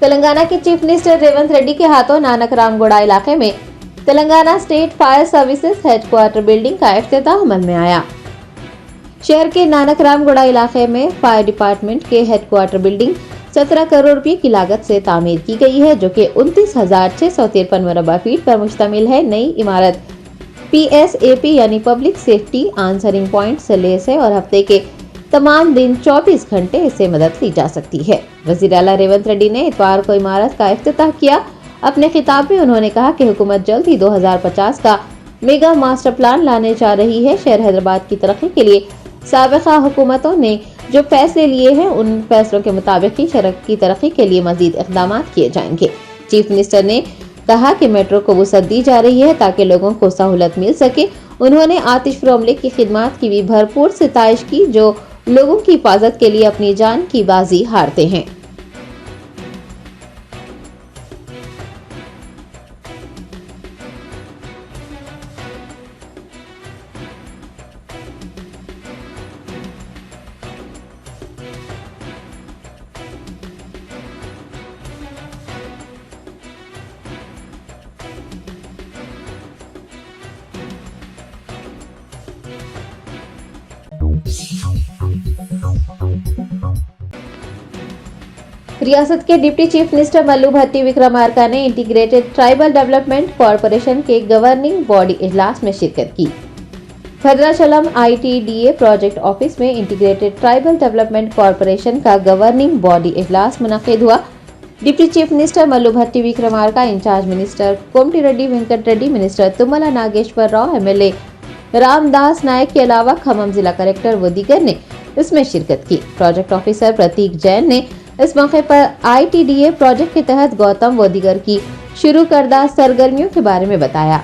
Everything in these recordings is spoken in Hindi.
तेलंगाना के चीफ मिनिस्टर रेवंत रेड्डी के हाथों नानक रामगुड़ा इलाके में Telangana state fire services headquarter building का इफ्तिताह अमल में आया। शहर के नानक रामगुड़ा इलाके में फायर डिपार्टमेंट के हेडक्वार्टर बिल्डिंग 17 करोड़ रुपए की लागत से तामीर की गई है, जो कि 29,653 मुरबा फीट पर मुश्तमिल है। नई इमारत PSAP यानी पब्लिक सेफ्टी आंसरिंग पॉइंट से लैस है और हफ्ते के तमाम दिन 24 घंटे इससे मदद ली जा सकती है। वज़ीर आला रेवंत रेड्डी ने इतवार को इमारत का इफ्तिताह किया। अपने खिताब में उन्होंने कहा कि हुकूमत जल्द ही 2050 का मेगा मास्टर प्लान लाने जा रही है। शहर हैदराबाद की तरक्की के लिए साबिक़ा हुकूमतों ने जो फैसले लिए हैं, उन फैसलों के मुताबिक ही शहर की तरक्की के लिए मजीद इक़दाम किए जाएंगे। चीफ मिनिस्टर ने कहा कि मेट्रो को वसअत दी जा रही है ताकि लोगों को सहूलत मिल सके। उन्होंने आतिश अमले की खिदमत की भी भरपूर सिताइश की, जो लोगों की हिफाजत के लिए अपनी जान की बाजी हारते हैं। रियासत के डिप्टी चीफ मिनिस्टर मल्लू भट्टी विक्रमार्का ने इंटीग्रेटेड ट्राइबल डेवलपमेंट कॉरपोरेशन के गवर्निंग बॉडी इजलास में शिरकत की। भद्राचलम ITDA प्रोजेक्ट ऑफिस में इंटीग्रेटेड ट्राइबल डेवलपमेंट कॉरपोरेशन का गवर्निंग बॉडी इजलास मुनक्किद हुआ। डिप्टी चीफ मिनिस्टर मल्लू भट्टी विक्रमार्का, इंचार्ज मिनिस्टर कोमटी रेड्डी वेंकट रेड्डी, मिनिस्टर तुम्मला नागेश्वर राव, MLA रामदास नायक के अलावा खम्मम जिला कलेक्टर व दीगर ने इसमें शिरकत की। प्रोजेक्ट ऑफिसर प्रतीक जैन ने इस मौके पर ITDA प्रोजेक्ट के तहत गौतम व दीगर की शुरू करदा सरगर्मियों के बारे में बताया।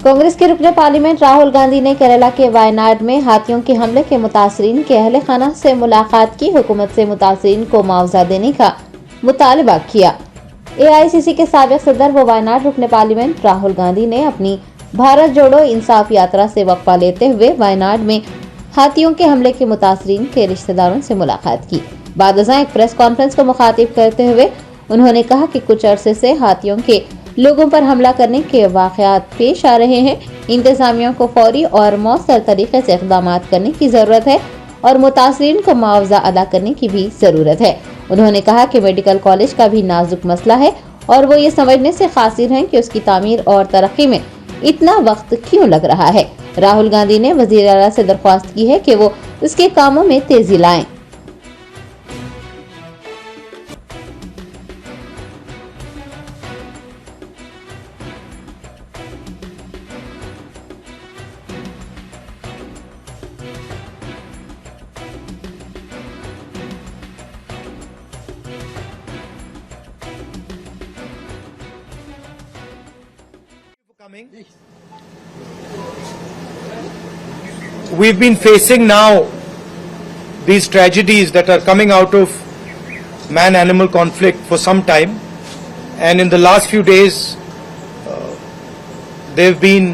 कांग्रेस के रुकने पार्लियामेंट राहुल गांधी ने केरला के वायनाड में हाथियों के हमले के मुतासरीन के अहले खाना से मुलाकात की। हुकूमत से मुतासरीन को मुआवजा देने का मुतालबा किया। AICC के साबिक सदर व वायनाड रुकने पार्लियामेंट राहुल गांधी ने अपनी भारत जोड़ो इंसाफ यात्रा से वक्फा लेते हुए वायनाड में हाथियों के हमले के मुतासरीन के रिश्तेदारों से मुलाकात की। बाद अज़ां एक प्रेस कॉन्फ्रेंस को मुखातिब करते हुए उन्होंने कहा कि कुछ अरसे से हाथियों के लोगों पर हमला करने के वाक़यात पेश आ रहे हैं। इंतजामिया को फौरी और मौसर तरीके से इक़दाम करने की ज़रूरत है और मुतासरीन को मुआवजा अदा करने की भी ज़रूरत है। उन्होंने कहा कि मेडिकल कॉलेज का भी नाजुक मसला है और वो ये समझने से कासिर हैं कि उसकी तामीर और तरक्की में इतना वक्त क्यों लग रहा है। राहुल गांधी ने वज़ीर आला से दरख्वास्त की है कि वो इसके कामों में तेजी लाएं। We've been facing now these tragedies that are coming out of man-animal conflict for some time, and in the last few days there have been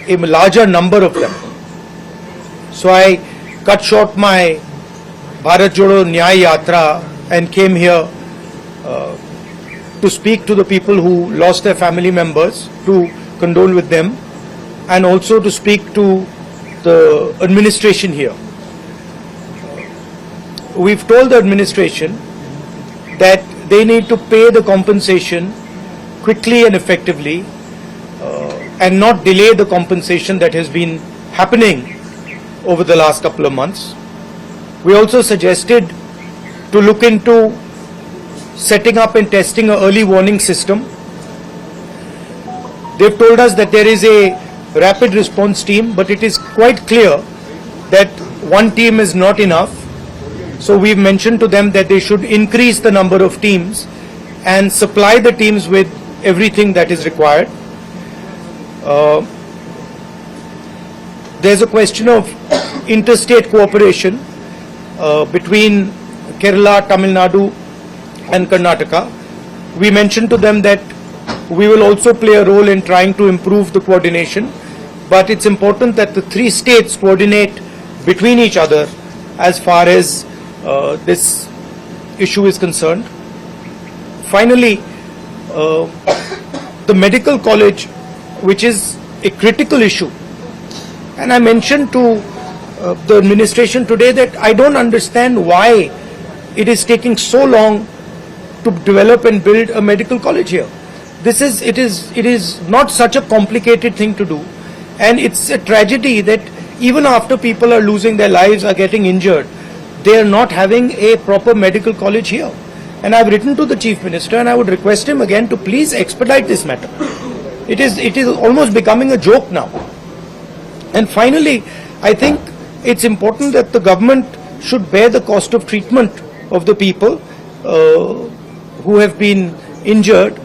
a larger number of them. So I cut short my Bharat Jodo Nyay Yatra and came here to speak to the people who lost their family members, to condole with them, and also to speak to the administration here. We've told the administration that they need to pay the compensation quickly and effectively and not delay the compensation that has been happening over the last couple of months. We also suggested to look into setting up and testing an early warning system. They've told us that there is a rapid response team, but it is quite clear that one team is not enough. So we've mentioned to them that they should increase the number of teams and supply the teams with everything that is required. There's a question of interstate cooperation between Kerala, Tamil Nadu and Karnataka. We mentioned to them that we will also play a role in trying to improve the coordination, but it's important that the three states coordinate between each other as far as this issue is concerned. Finally, the medical college, which is a critical issue, and I mentioned to the administration today that I don't understand why it is taking so long to develop and build a medical college here. It is not such a complicated thing to do, and it's a tragedy that even after people are losing their lives, are getting injured, they are not having a proper medical college here. And I've written to the Chief Minister and I would request him again to please expedite this matter. It is almost becoming a joke now. And finally, I think it's important that the government should bear the cost of treatment of the people who have been injured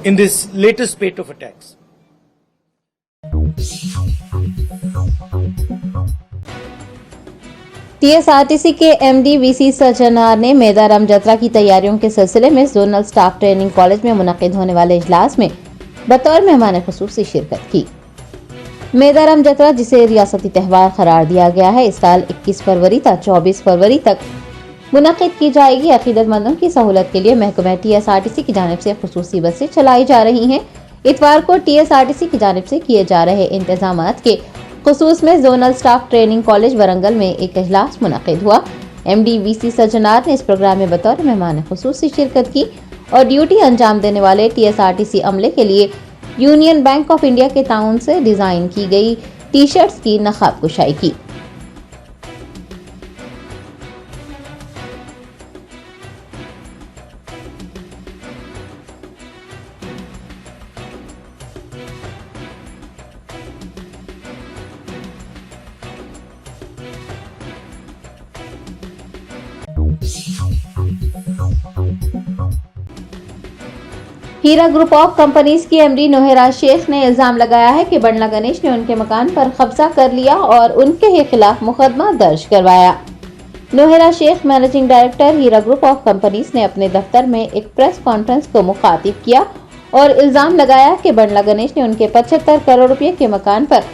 in this latest spate of attacks. TSRTC के एमडी वीसी सज्जनार ने मेदाराम जत्रा की तैयारियों के सिलसिले में जोनल स्टाफ ट्रेनिंग कॉलेज में मुनक्किद होने वाले इजलास में बतौर मेहमान खुसूसी शिरकत की। मेदाराम जत्रा, जिसे रियासती त्यौहार करार दिया गया है, इस साल 21 फरवरी तक 24 फरवरी तक मुनक्किद की जाएगी। अकीदतमंदों की सहूलत के लिए महकमा टीएसआरटीसी की जानिब से खुसूसी बसें चलाई जा रही हैं। इतवार को टीएसआरटीसी की जानिब से किए जा रहे इंतजामात के खुसूस में zonal staff training college Warangal में एक इजलास मुनक्किद हुआ। एमडी वीसी सज्जनार ने इस प्रोग्राम में बतौर मेहमान खुसूसी शिरकत की और ड्यूटी अंजाम देने वाले टीएसआरटीसी अमले के लिए यूनियन बैंक ऑफ इंडिया के ताउन से डिजाइन की गई टी शर्ट्स की नकाब कुशाई की। हीरा ग्रुप ऑफ कंपनीज की एमडी नोहेरा शेख ने इल्जाम लगाया है कि बंडला गणेश ने उनके मकान पर कब्जा कर लिया और उनके ही खिलाफ मुकदमा दर्ज करवाया। Nowhera Shaikh, managing director Heera group of companies, ने अपने दफ्तर में एक प्रेस कॉन्फ्रेंस को मुखातिब किया और इल्जाम लगाया कि बंडला गणेश ने उनके 75 करोड़ रुपए के मकान पर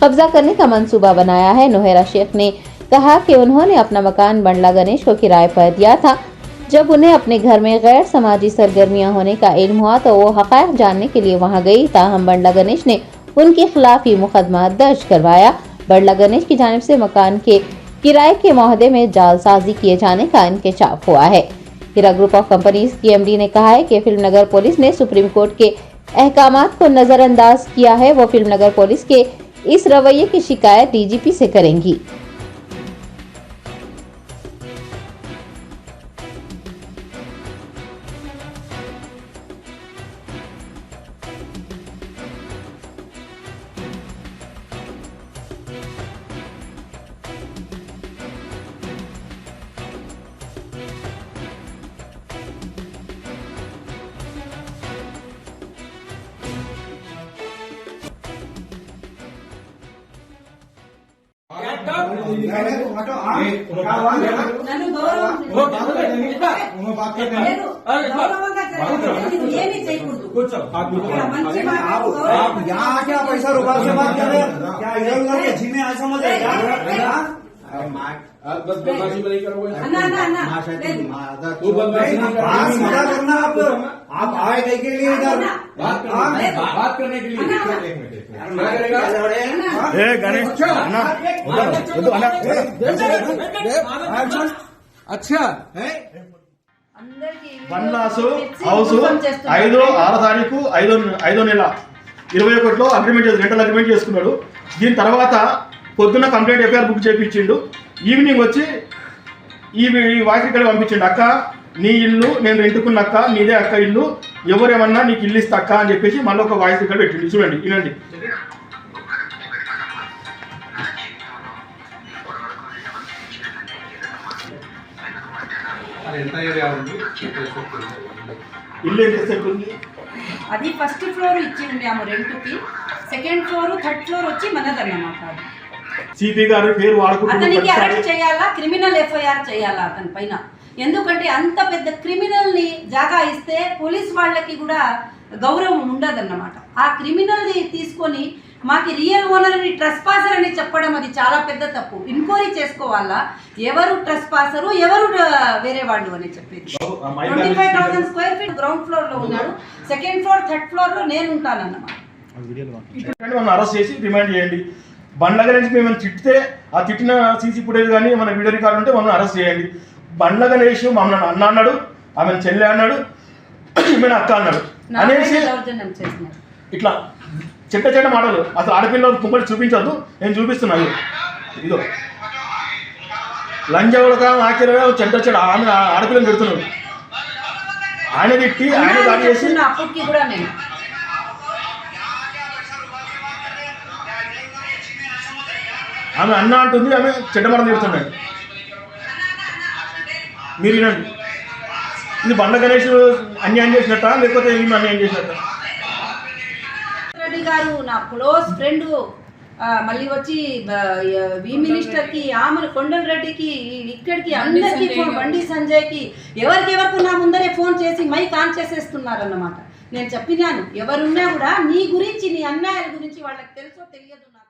कब्जा करने का मंसूबा बनाया है। नोहेरा शेख ने कहा कि उन्होंने अपना मकान बंडला गणेश को किराए पर दिया था। जब उन्हें अपने घर में गैर समाजी सरगर्मियां होने का इल्म हुआ तो वो हक़ाइक़ जानने के लिए वहां गई। ताहम बंडला गणेश ने उनके खिलाफ ही मुकदमा दर्ज करवाया। बंडला गणेश की जानिब से मकान के किराए के मुआहदे में जालसाजी किए जाने का इंकशाफ हुआ है। हीरा ग्रुप ऑफ कंपनीज की एमडी ने कहा है कि फिल्मनगर पुलिस ने सुप्रीम कोर्ट के अहकामात को नजरअंदाज किया है। वो फिल्मनगर पुलिस के इस रवैये की शिकायत डीजीपी से करेंगी। यहाँ क्या पैसा रुपा से बात कर रहे हैं? क्या इधर उधर के झीमे आज समझ रहे क्या? बस बदमाशी नहीं करोगे करना आप आए कहीं के लिए इधर बात करने के लिए गणेश अच्छा వన్లాసు హౌస్ 5-6 తారీఖు 5వ నెల 21లో అగ్రిమెంట్ రెంటల్ అగ్రిమెంట్ చేసుకున్నాడు. దీని తర్వాత పొద్దున్న కంప్లైంట్ ఎఫ్ఐఆర్ బుక్ చేయించిండు. ఈవినింగ్ వచ్చి ఈ వాయిస్ రికార్డ్ పంపించిండు. అక్క నీ ఇల్లు నేను రెంటుకున్న అక్క, నీదే అక్క ఇల్లు, ఎవరేమన్నా నీకు ఇల్లు ఇస్తా అక్క అని చెప్పేసి మళ్ళీ ఒక వాయిస్ రికార్డ్ పెట్టిండు. చూడండి, వినండి. ఇల్లు ఎంత సెట్ ఉంది? అది ఫస్ట్ ఫ్లోర్ ఇచ్చి ఉన్నాము రెంట్కి, సెకండ్ ఫ్లోర్ థర్డ్ ఫ్లోర్ వచ్చి మనదన్నమాట. సిపి గారి పేరు అతనికి అరెస్ట్ చేయాలా, క్రిమినల్ ఎఫ్ఐఆర్ చేయాలా అతని పైన. ఎందుకంటే అంత పెద్ద క్రిమినల్ని జాగా ఇస్తే పోలీస్ వాళ్ళకి కూడా గౌరవం ఉండదన్నమాట. ఆ క్రిమినల్ని తీసుకొని మాకు రియల్ ఓనర్ని ట్రెస్పాసర్ అని చెప్పడం అది చాలా పెద్ద తప్పు. ఎంక్వైరీ చేసుకోవాలా ఎవరు ట్రెస్పాసరు, ఎవరు వేరే వాళ్ళు అని చెప్పేది. 25,000 స్క్వేర్ ఫీట్ గ్రౌండ్ ఫ్లోర్ లో ఉన్నాడు, సెకండ్ ఫ్లోర్ థర్డ్ ఫ్లోర్ లో నేను ఉంటానన్నమాట. మనం అరెస్ట్ చేసి రిమాండ్ చేయండి. బండ్ల నుంచి మేము తిట్టితే ఆ తిట్టిన సీసీ ఫుటేజ్ కానీ మన వీడియో రికార్డు ఉంటే మమ్మల్ని అరెస్ట్ చేయండి. బండ్ల గణేష్ మమ్మల్ని అన్న అన్నాడు, ఆమె చెల్లె అన్నాడు, ఈమె అక్క అన్నాడు అనేసి ఇట్లా చెట్ట చెట్ట మాటలు. అసలు ఆడపిల్ల కుంపటి చూపించద్దు, నేను చూపిస్తున్నాను. ఇదో లంజ ఉడక ఆఖరిగా చెట్ట చెట్ట ఆమె ఆడపిల్లని పెడుతున్నాడు. ఆయన తిట్టి ఆయన దాడి చేసి అప్పటికి కూడా నేను ఆమె అన్న అంటుంది, ఆమె చెడ్డమడం తిడుతున్నాడు. మీరు వినండి, ఇది బండ్ల గణేష్ అన్యాయం చేసినట్ట లేకపోతే ఈమె అన్యాయం చేసినట్ట? రెడ్డి గారు నా క్లోజ్ ఫ్రెండ్, మళ్ళీ వచ్చి వి మినిస్టర్కి, ఆమెను కొండల రెడ్డికి, ఇక్కడికి అందరికీ ఫోన్, బండి సంజయ్కి, ఎవరికి నా ముందరే ఫోన్ చేసి మైక్ ఆన్ చేసేస్తున్నారన్నమాట. నేను చెప్పినాను, ఎవరున్నా కూడా నీ గురించి, నీ అన్యాయాల గురించి వాళ్ళకి తెలుసో తెలియదు నాకు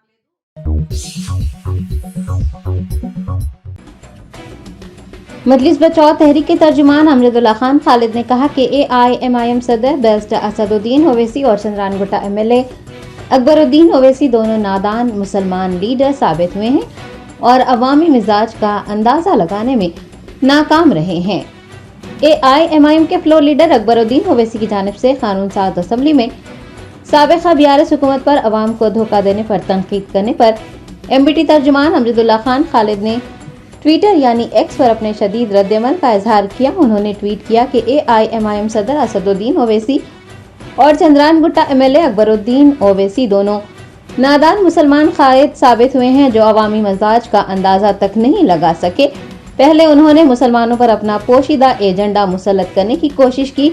मजलिस बचाओ तहरीक के तर्जुमान अमजदुल्ला खान खालिद ने कहा कि AIMIM सदर बैरिस्टर असदुद्दीन ओवैसी और चंद्रानगुट्टा MLA अकबरुद्दीन ओवैसी दोनों नादान मुसलमान लीडर साबित हुए हैं और अवामी मिजाज का अंदाज़ा लगाने में नाकाम रहे हैं। AIMIM के फ्लोर लीडर अकबरुद्दीन ओवैसी की जानिब से कानून साज असम्बली में साबिक़ा BRS हुकूमत पर अवाम को धोखा देने पर तनकीद करने पर MBT तर्जुमान अमजदुल्ला खान खालिद ने ट्विटर यानी एक्स पर अपने शदीद रद्दअमल का इजहार किया। उन्होंने ट्वीट किया कि AIMIM सदर असदुद्दीन ओवैसी और चंद्रानगुट्टा MLA अकबरुद्दीन ओवैसी दोनों नादान मुसलमान कायद साबित हुए हैं जो अवामी मजाज का अंदाज़ा तक नहीं लगा सके। पहले उन्होंने मुसलमानों पर अपना पोशीदा एजेंडा मुसल्लत करने की कोशिश की,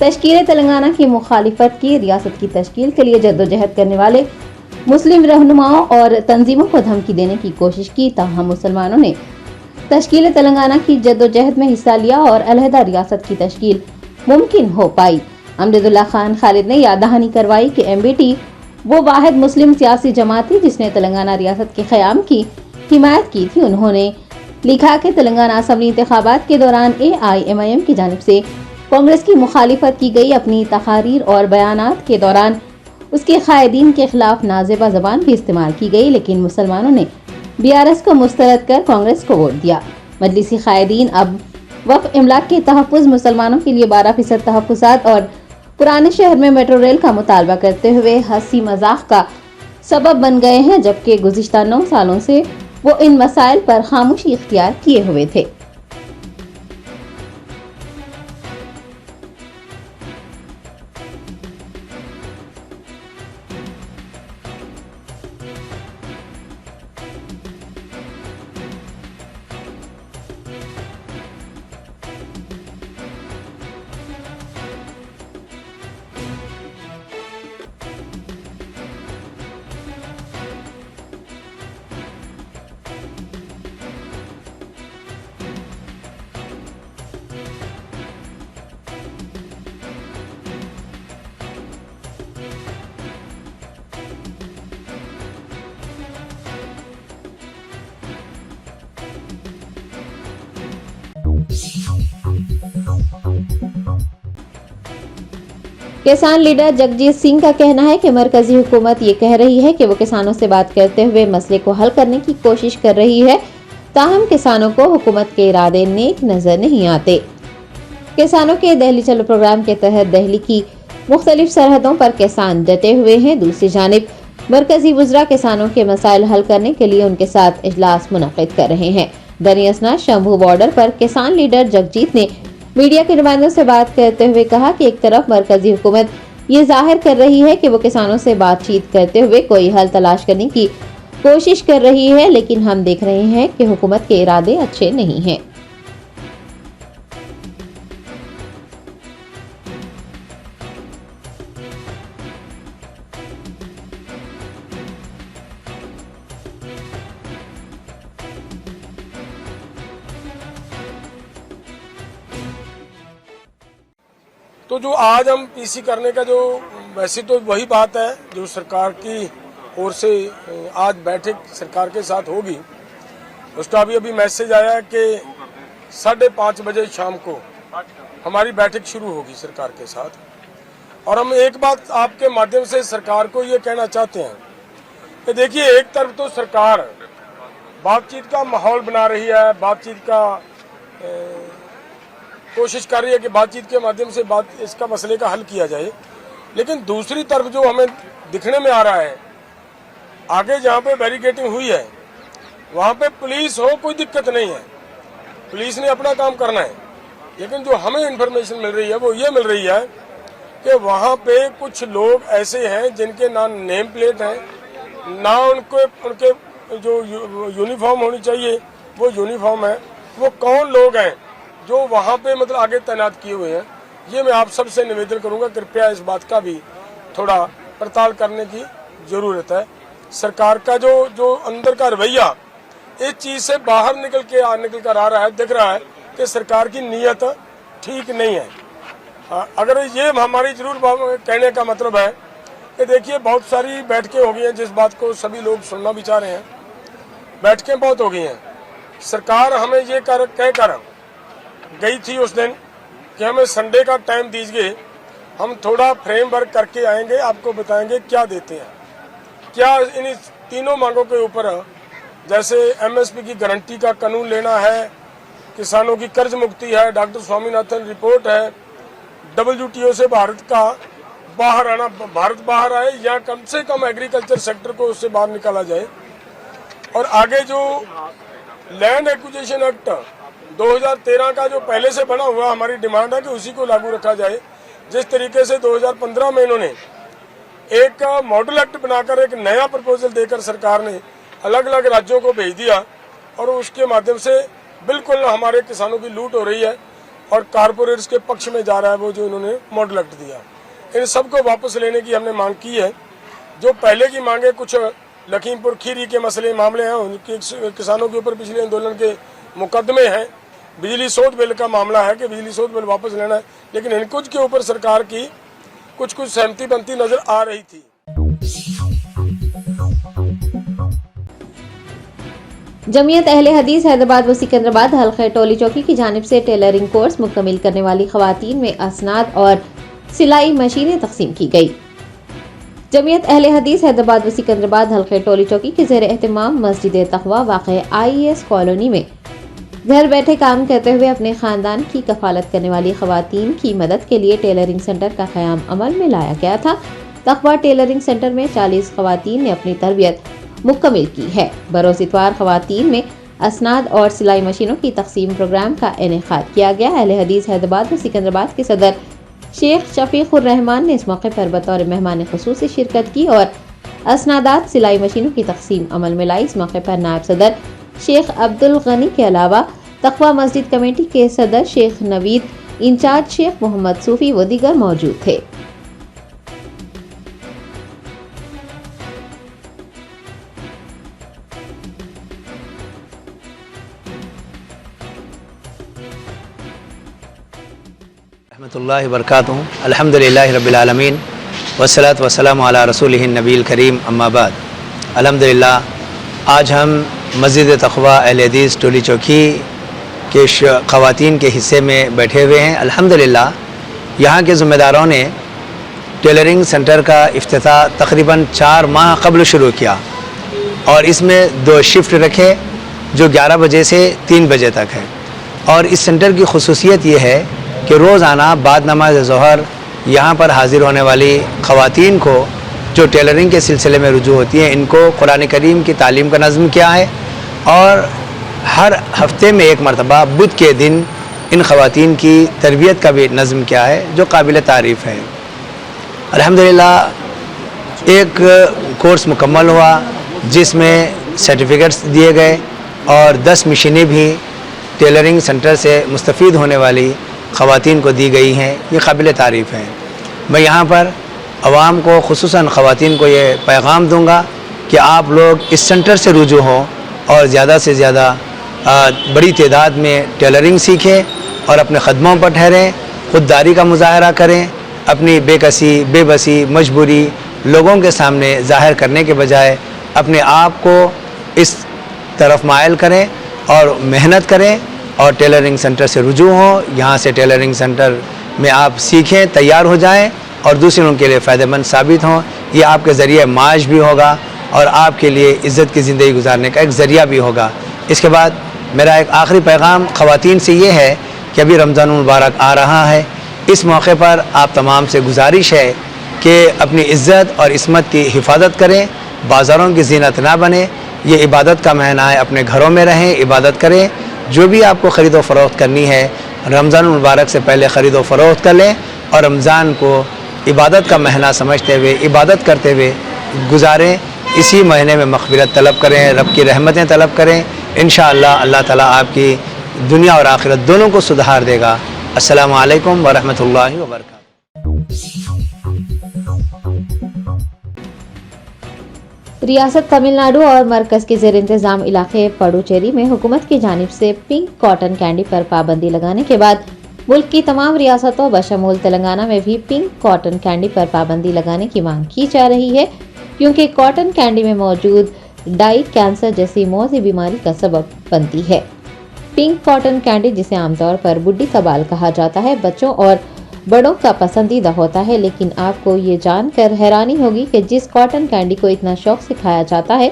तश्कील तेलंगाना की मुखालिफत की, रियासत की तश्कील के लिए जद्दोजहद करने वाले मुस्लिम रहनुमाओं और तंजीमों को धमकी देने की कोशिश की। ताहम मुसलमानों ने तश्कील तेलंगाना की जद्दोजहद में हिस्सा लिया और अलहदा रियासत की तश्कील मुमकिन हो पाई। अमजदुल्ला खान खालिद ने याद दहानी करवाई कि MBT वो वाहिद मुस्लिम सियासी जमात थी जिसने तेलंगाना रियासत के क़याम की हिमायत की थी। उन्होंने लिखा कि तेलंगाना असम्बली इंतखाबात के दौरान AIMIM की जानिब से कांग्रेस की मुखालिफत की गई अपनी तकारीर और बयानात के दौरान उसके कायदीन के खिलाफ नाजेबा जबान भी इस्तेमाल की गई, लेकिन मुसलमानों ने BRS को मुस्तरद कर कांग्रेस को वोट दिया। मजलिसी कायदीन अब वक्फ इमलाक के तहफ़्फ़ुज़, मुसलमानों के लिए 12% तहफ़्फ़ुज़ात और पुराने शहर में मेट्रो रेल का मुतालबा करते हुए हंसी मजाक का सबब बन गए हैं, जबकि गुज़िश्ता 9 सालों से वो इन मसाइल पर खामोशी इख्तियार किए हुए थे। किसान लीडर जगजीत सिंह का कहना है कि मरकजी हुकूमत ये कह रही है कि वो किसानों से बात करते हुए मसले को हल करने की कोशिश कर रही है, ताहम किसानों को हुकूमत के इरादे नेक नजर नहीं आते। किसानों के दिल्ली चलो प्रोग्राम के तहत दिल्ली की मुख्तलिफ सरहदों पर किसान डटे हुए हैं। दूसरी जानिब मरकजी वज़रा किसानों के मसाइल हल करने के लिए उनके साथ इजलास मुनक़िद कर रहे हैं। दरियासना शंभू बॉर्डर पर किसान लीडर जगजीत ने मीडिया के नुमाइंदों से बात करते हुए कहा कि एक तरफ मरकजी हुकूमत ये जाहिर कर रही है कि वो किसानों से बातचीत करते हुए कोई हल तलाश करने की कोशिश कर रही है, लेकिन हम देख रहे हैं कि हुकूमत के इरादे अच्छे नहीं हैं। तो जो आज हम पीसी करने का जो वैसे तो वही बात है जो सरकार की ओर से आज बैठक सरकार के साथ होगी, उसका अभी मैसेज आया कि 5:30 बजे शाम को हमारी बैठक शुरू होगी सरकार के साथ। और हम एक बात आपके माध्यम से सरकार को ये कहना चाहते हैं कि देखिए, एक तरफ तो सरकार बातचीत का माहौल बना रही है, बातचीत का कोशिश कर रही है कि बातचीत के माध्यम से इसका मसले का हल किया जाए, लेकिन दूसरी तरफ जो हमें दिखने में आ रहा है, आगे जहाँ पे बैरिकेडिंग हुई है वहाँ पे पुलिस हो, कोई दिक्कत नहीं है, पुलिस ने अपना काम करना है, लेकिन जो हमें इन्फॉर्मेशन मिल रही है वो ये मिल रही है कि वहाँ पे कुछ लोग ऐसे हैं जिनके ना नेम प्लेट है, ना उनके जो यूनिफॉर्म होनी चाहिए वो यूनिफॉर्म है। वो कौन लोग हैं जो वहाँ पे मतलब आगे तैनात किए हुए हैं, ये मैं आप सबसे निवेदन करूँगा, कृपया इस बात का भी थोड़ा पड़ताल करने की ज़रूरत है। सरकार का जो अंदर का रवैया इस चीज़ से बाहर निकल कर आ रहा है, दिख रहा है कि सरकार की नीयत ठीक नहीं है। अगर ये हमारी जरूर कहने का मतलब है कि देखिए, बहुत सारी बैठकें हो गई हैं, जिस बात को सभी लोग सुनना भी चाह रहे हैं, बैठकें बहुत हो गई हैं। सरकार हमें ये कहकर गई थी उस दिन कि हमें संडे का टाइम दीजिए, हम थोड़ा फ्रेमवर्क करके आएंगे, आपको बताएंगे क्या देते हैं, क्या इन तीनों मांगों के ऊपर, जैसे एमएसपी की गारंटी का कानून लेना है, किसानों की कर्ज मुक्ति है, डॉक्टर स्वामीनाथन रिपोर्ट है, WTO से भारत का बाहर आना, भारत बाहर आए या कम से कम एग्रीकल्चर सेक्टर को उससे बाहर निकाला जाए, और आगे जो लैंड एक्विजिशन एक्ट 2013 का जो पहले से बना हुआ, हमारी डिमांड है कि उसी को लागू रखा जाए। जिस तरीके से 2015 में इन्होंने एक मॉडल एक्ट बनाकर एक नया प्रपोजल देकर सरकार ने अलग अलग राज्यों को भेज दिया, और उसके माध्यम से बिल्कुल हमारे किसानों की लूट हो रही है और कारपोरेट्स के पक्ष में जा रहा है वो जो इन्होंने मॉडल एक्ट दिया। इन सबको वापस लेने की हमने मांग की है। जो पहले की मांगे, कुछ लखीमपुर खीरी के मामले हैं, उनके किसानों के ऊपर पिछले आंदोलन के मुकदमे हैं, बिजली शोध बिल का मामला है कि बिजली शोध बिल वापस लेना है, लेकिन इन कुछ के ऊपर सरकार की कुछ सहमति बनती नजर आ रही थी। जमीयत अहले हदीस हैदराबाद व सिकंदराबाद हल्के टोली चौकी की जानिब से टेलरिंग कोर्स मुकम्मिल करने वाली खवातीन में असनाद और सिलाई मशीनें तकसीम की गई। जमीयत अहले हदीस हैदराबाद व सिकंदराबाद हल्के टोली चौकी के ज़ेर एहतमाम मस्जिद तक़वा वाक़े IES कॉलोनी में घर बैठे काम करते हुए अपने खानदान की कफालत करने वाली खवातीन की मदद के लिए टेलरिंग सेंटर का क़याम अमल में लाया गया था। तक़वा टेलरिंग सेंटर में 40 खवातीन ने अपनी तरबियत मुकम्मिल की है। बरोज़ इतवार खवातीन में असनाद और सिलाई मशीनों की तकसीम प्रोग्राम का इनेकाद किया गया। अहले हदीस हैदराबाद व सिकंदराबाद के सदर शेख शफीकुर रहमान ने इस मौके पर बतौर मेहमान ख़ुसूसी शिरकत की और असनादात सिलाई मशीनों की तकसीम अमल में लाई। इस मौके पर नायब सदर शेख अब्दुल गनी के अलावा तक़वा मस्जिद कमेटी के सदर शेख नवीद, इंचार्ज शेख मोहम्मद सूफी व दीगर मौजूद थे। रहमतुल्लाहि बरकातुहू। अल्हम्दुलिल्लाहि रब्बिल आलमीन वस्सलातु वस्सलामु अला रसूलिहिन नबील करीम अम्मा बाद। अल्हम्दुलिल्लाह आज हम मस्जिद तक़वा अहले हदीस टोली चौकी के ख़वातीन के हिस्से में बैठे हुए हैं। अल्हम्दुलिल्लाह यहाँ के ज़िम्मेदारों ने टेलरिंग सेंटर का इफ्तिताह तकरीबन 4 माह कबल शुरू किया और इसमें 2 शिफ्ट रखे जो 11 बजे से 3 बजे तक है। और इस सेंटर की खुसूसियत ये है कि रोज़ाना बाद नमाज ज़ोहर यहाँ पर हाज़िर होने वाली ख़वातीन को जो टेलरिंग के सिलसिले में रुजू होती हैं, इनको कुरान करीम की तालीम का नज़्म किया है और हर हफ्ते में एक मरतबा बुध के दिन इन ख़वातीन की तरबियत का भी नज़्म किया है जो काबिल तारीफ़ है। अल्हम्दुलिल्लाह एक कोर्स मुकम्मल हुआ जिसमें सर्टिफिकेट्स दिए गए और 10 मशीनें भी टेलरिंग सेंटर से मुस्तफ़ीद होने वाली ख़वातीन को दी गई हैं। ये काबिल तारीफ़ हैं। मैं यहाँ पर आवाम को ख़ुसूसन ख़वातीन को ये पैगाम दूँगा कि आप लोग इस सेंटर से रुजू हों और ज़्यादा से ज़्यादा बड़ी तादाद में टेलरिंग सीखें और अपने ख़दमों पर ठहरें, ख़ुददारी का मुजाहरा करें। अपनी बेकसी बेबसी मजबूरी लोगों के सामने ज़ाहिर करने के बजाय अपने आप को इस तरफ मायल करें और मेहनत करें और टेलरिंग सेंटर से रुजू हों। यहाँ से टेलरिंग सेंटर में आप सीखें, तैयार हो जाएं और दूसरों के लिए फ़ायदेमंद साबित हों। ये आपके ज़रिए माश भी होगा और आपके लिए इज़्ज़त की ज़िंदगी गुजारने का एक ज़रिया भी होगा। इसके बाद मेरा एक आखिरी पैगाम ख़वातीन से ये है कि अभी रमज़ान मुबारक आ रहा है। इस मौके पर आप तमाम से गुजारिश है कि अपनी इज़्ज़त और इस्मत की हिफाजत करें, बाज़ारों की ज़ीनत ना बने। ये इबादत का महीना है, अपने घरों में रहें, इबादत करें। जो भी आपको ख़रीदो फ़रोख्त करनी है रमज़ान मुबारक से पहले ख़रीदो फ़रोख्त कर लें और रमज़ान को इबादत का महीना समझते हुए इबादत करते हुए गुजारें। इसी महीने में मग़फ़िरत तलब करें, रब की रहमतें तलब करें। इंशाअल्लाह अल्लाह ताला आपकी दुनिया और आखिरत दोनों को सुधार देगा। अस्सलामु अलैकुम व रहमतुल्लाहि व बरकातुहू। रियासत तमिलनाडु और मरकज़ के ज़ेर इंतज़ाम इलाके पडुचेरी में हुकूमत की जानिब से पिंक कॉटन कैंडी पर पाबंदी लगाने के बाद मुल्क की तमाम रियासतों बशमूल तेलंगाना में भी पिंक कॉटन कैंडी पर पाबंदी लगाने की मांग की जा रही है, क्योंकि कॉटन कैंडी में मौजूद डाई कैंसर जैसी मौती बीमारी का सबब बनती है। पिंक कॉटन कैंडी, जिसे आमतौर पर बुड्ढी का बाल कहा जाता है, बच्चों और बड़ों का पसंदीदा होता है। लेकिन आपको ये जानकर हैरानी होगी कि जिस कॉटन कैंडी को इतना शौक से खाया जाता है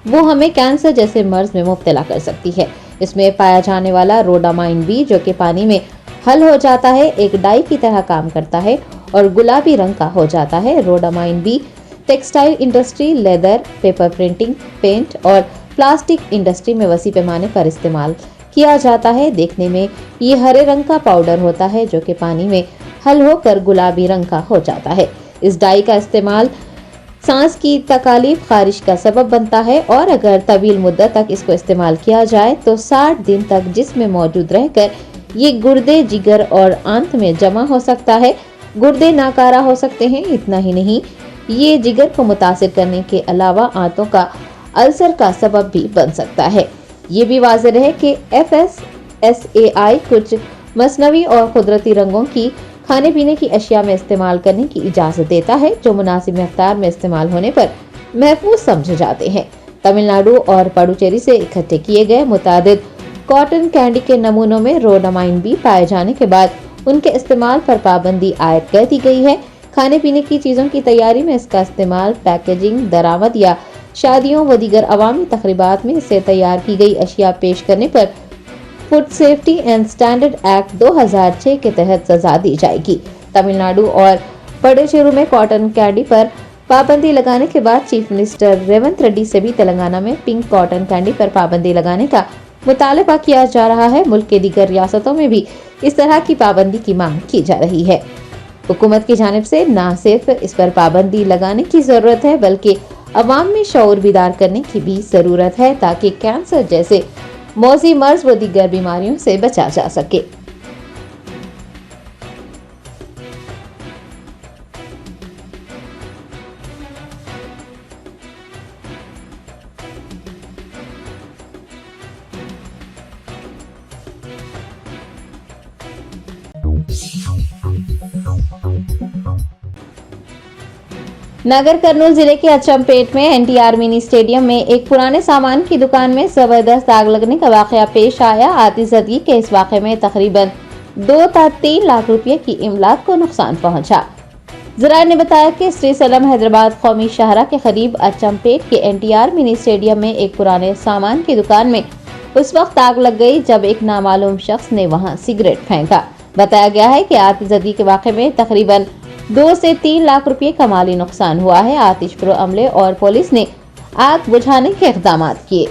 वो हमें कैंसर जैसे मर्ज में मुब्तला कर सकती है। इसमें पाया जाने वाला रोडामाइन बी, जो कि पानी में हल हो जाता है, एक डाई की तरह काम करता है और गुलाबी रंग का हो जाता है। Rhodamine B textile industry, leather, paper printing, paint और प्लास्टिक इंडस्ट्री में वसी पैमाने पर इस्तेमाल किया जाता है। देखने में ये हरे रंग का पाउडर होता है जो कि पानी में हल होकर गुलाबी रंग का हो जाता है। इस डाई का इस्तेमाल सांस की तकालीफ, खारिश का सबब बनता है और अगर तवील मुद्दत तक इसको इस्तेमाल किया जाए तो 60 दिन तक जिस्म में मौजूद रहकर ये गुर्दे, जिगर और आंत में जमा हो सकता है। गुर्दे नाकारा हो सकते हैं। इतना ही नहीं, ये जिगर को मुतासिर करने के अलावा आंतों का अल्सर का सबब भी बन सकता है। ये भी वाज़ेह रहे कि FSSAI कुछ मसनवी और कुदरती रंगों की खाने पीने की अशिया में इस्तेमाल करने की इजाज़त देता है, जो मुनासिब मक़दार में इस्तेमाल होने पर महफूज समझे जाते हैं। तमिलनाडु और पडुचेरी से इकट्ठे किए गए मुतादिद कॉटन कैंडी के नमूनों में रोडामाइन बी पाए जाने के बाद उनके इस्तेमाल पर पाबंदी आयद कर दी गई है। खाने पीने की चीज़ों की तैयारी में इसका इस्तेमाल, पैकेजिंग, दरामद या शादियों व दीगर अवामी तकरीबात में इससे तैयार की गई अशिया पेश करने पर food safety and standard act 2006 के तहत सजा दी जाएगी। तमिलनाडु और पडुचेरी में कॉटन कैंडी पर पाबंदी लगाने के बाद चीफ मिनिस्टर रेवंत रेड्डी से भी तेलंगाना में पिंक कॉटन कैंडी पर पाबंदी लगाने का मुतालबा किया जा रहा है। मुल्क के दीगर रियासतों में भी इस तरह की पाबंदी की मांग की जा रही है। हुकूमत की जानिब से न सिर्फ इस पर पाबंदी लगाने की जरूरत है, बल्कि अवाम में शऊर बेदार करने की भी जरूरत है, ताकि कैंसर जैसे मौजी मर्ज व दीगर बीमारियों से बचा जा सके। नगर कर्नूल जिले के अचमपेट में एनटीआर मिनी स्टेडियम में एक पुराने सामान की दुकान में जबरदस्त आग लगने का वाकया पेश आया। आतिशबाजी के इस वाकये में तकरीबन 2 से 3 लाख रुपए की इमलाक को नुकसान पहुंचा। जराये ने बताया कि श्री सलम हैदराबाद कौमी शाहरा के करीब अचमपेट के एनटीआर मिनी स्टेडियम में एक पुराने सामान की दुकान में उस वक्त आग लग गई जब एक नामालूम शख्स ने वहां सिगरेट फेंका। बताया गया है कि आतिशबाजी के वाकये में तकरीबन 2 से 3 लाख रुपए का माली नुकसान हुआ है। आतिशप्रो अमले और पुलिस ने आग बुझाने के इक़दाम किए।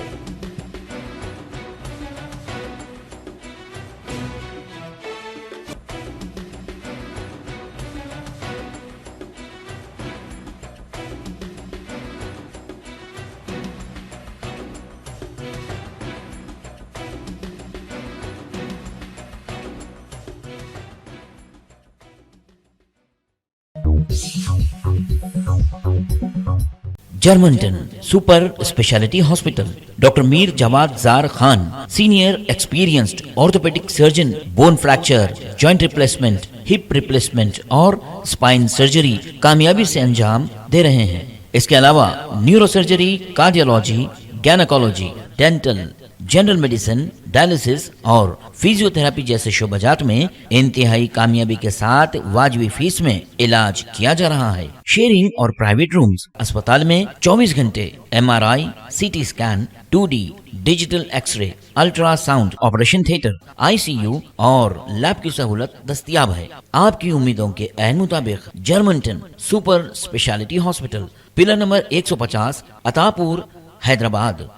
Germantown super speciality hospital, doctor Mir Jawad Jar Khan, senior experienced orthopaedic surgeon, bone fracture, joint replacement, hip replacement और स्पाइन सर्जरी कामयाबी से अंजाम दे रहे हैं। इसके अलावा neuro surgery, cardiology, gynaecology, dental, general medicine, dialysis और फिजियोथेरेपी जैसे शोबाजात में इंतहाई कामयाबी के साथ वाजबी फीस में इलाज किया जा रहा है। शेयरिंग और प्राइवेट रूम्स, अस्पताल में 24 घंटे MRI, CT scan, 2D digital X-ray, ultrasound, operation theatre, ICU और लैब की सहूलत दस्तयाब है। आपकी उम्मीदों के ऐन मुताबिक Germanten super speciality hospital, pillar number 150, Attapur, Hyderabad.